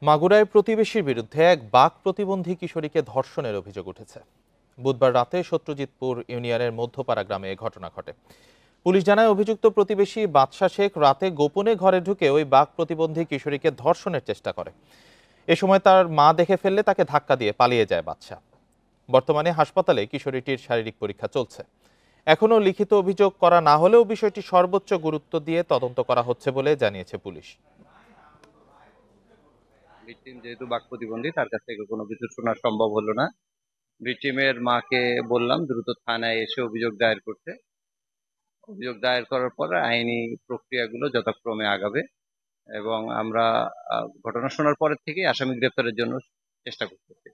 মাগুরায় প্রতিবেশীর বিরুদ্ধে এক বাঘ প্রতিবন্ধী কিশোরীকে ধর্ষণের অভিযোগ উঠেছে। বুধবার রাতে সত্যজিৎপুর ইউনিয়নের মধ্যপাড়া গ্রামে এ ঘটনা ঘটে। পুলিশ জানায়, অভিযুক্ত প্রতিবেশী বাদশা শেখ রাতে গোপনে ঘরে ঢুকে ওই বাঘ প্রতিবন্ধী কিশোরীকে ধর্ষণের চেষ্টা করে। এ সময় তার মা দেখে ফেললে তাকে ধাক্কা দিয়ে পালিয়ে যায় বাদশা। বর্তমানে হাসপাতালে কিশোরীটির শারীরিক পরীক্ষা চলছে। এখনও লিখিত অভিযোগ করা না হলেও বিষয়টি সর্বোচ্চ গুরুত্ব দিয়ে তদন্ত করা হচ্ছে বলে জানিয়েছে পুলিশ। ভিকটিম যেহেতু বাক প্রতিবন্ধী, তার কাছ থেকে কোনো কিছু শোনা সম্ভব হলো না। ভিকটিমের মাকে বললাম দ্রুত থানায় এসে অভিযোগ দায়ের করতে। অভিযোগ দায়ের করার পর আইনি প্রক্রিয়াগুলো যথাক্রমে আগাবে এবং আমরা ঘটনা শোনার পরের থেকেই আসামি গ্রেপ্তারের জন্য চেষ্টা করতেছি।